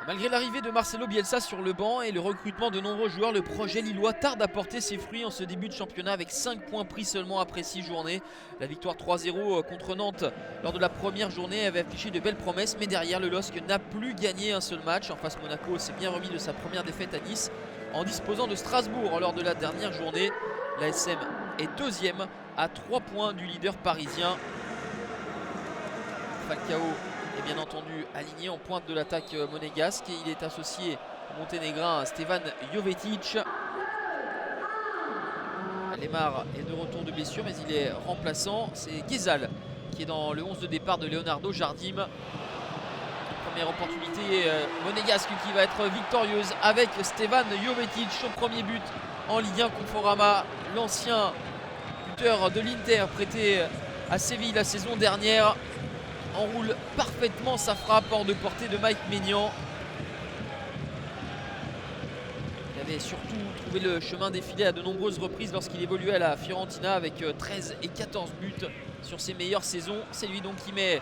Malgré l'arrivée de Marcelo Bielsa sur le banc et le recrutement de nombreux joueurs, le projet lillois tarde à porter ses fruits en ce début de championnat avec 5 points pris seulement après 6 journées. La victoire 3-0 contre Nantes lors de la première journée avait affiché de belles promesses, mais derrière le LOSC n'a plus gagné un seul match. En face, Monaco s'est bien remis de sa première défaite à Nice en disposant de Strasbourg lors de la dernière journée. L'ASM est deuxième à 3 points du leader parisien. Falcao est bien entendu aligné en pointe de l'attaque monégasque et il est associé au monténégrin Stevan Jovetic. Lemar est de retour de blessure mais il est remplaçant. C'est Ghezal qui est dans le 11 de départ de Leonardo Jardim. Première opportunité monégasque qui va être victorieuse avec Stevan Jovetic au premier but en Ligue 1 Conforama. L'ancien buteur de l'Inter prêté à Séville la saison dernière enroule parfaitement sa frappe hors de portée de Mike Maignan. Il avait surtout trouvé le chemin défilé à de nombreuses reprises lorsqu'il évoluait à la Fiorentina avec 13 et 14 buts sur ses meilleures saisons. C'est lui donc qui met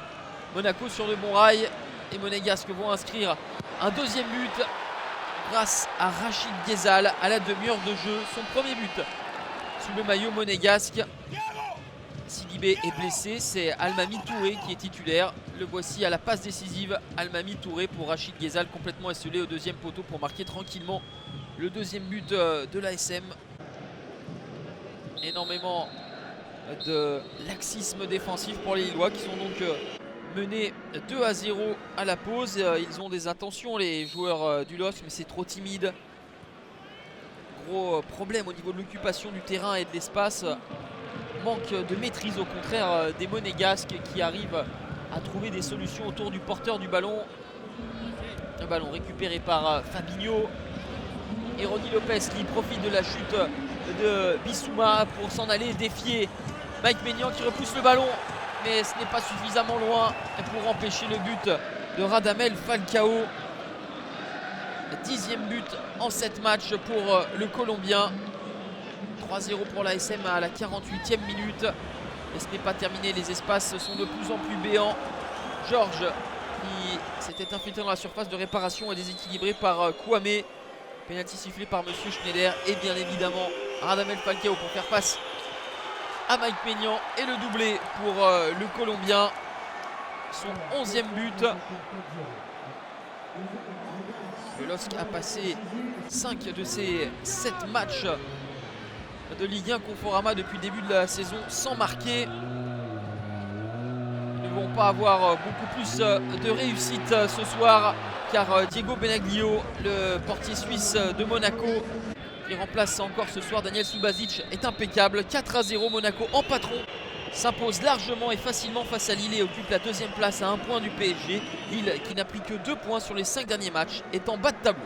Monaco sur de bons rails. Les Monégasques vont inscrire un deuxième but grâce à Rachid Ghezal à la demi-heure de jeu. Son premier but sous le maillot monégasque. Sidibé est blessé, c'est Almamy Touré qui est titulaire. Le voici à la passe décisive, Almamy Touré pour Rachid Ghezal, complètement esselé au deuxième poteau pour marquer tranquillement le deuxième but de l'ASM. Énormément de laxisme défensif pour les Lillois qui sont donc menés 2-0 à la pause. Ils ont des intentions les joueurs du LOSC mais c'est trop timide. Gros problème au niveau de l'occupation du terrain et de l'espace. Manque de maîtrise au contraire des Monégasques qui arrivent à trouver des solutions autour du porteur du ballon. Un ballon récupéré par Fabinho et Rony Lopez qui profite de la chute de Bissouma pour s'en aller défier Mike Maignan qui repousse le ballon mais ce n'est pas suffisamment loin pour empêcher le but de Radamel Falcao. 10e but en 7 matchs pour le Colombien. 3-0 pour l'ASM à la 48e minute. Et ce n'est pas terminé, les espaces sont de plus en plus béants. Georges qui s'était infiltré dans la surface de réparation est déséquilibré par Kouamé. Penalty sifflé par Monsieur Schneider et bien évidemment Radamel Falcao pour faire face à Mike Maignan et le doublé pour le Colombien. Son 11e but. Le LOSC a passé 5 de ses 7 matchs de Ligue 1 Conforama depuis le début de la saison sans marquer. Ils ne vont pas avoir beaucoup plus de réussite ce soir car Diego Benaglio, le portier suisse de Monaco qui remplace encore ce soir Daniel Subasic, est impeccable. 4-0, Monaco en patron s'impose largement et facilement face à Lille et occupe la deuxième place à 1 point du PSG. Lille qui n'a pris que 2 points sur les 5 derniers matchs est en bas de tableau.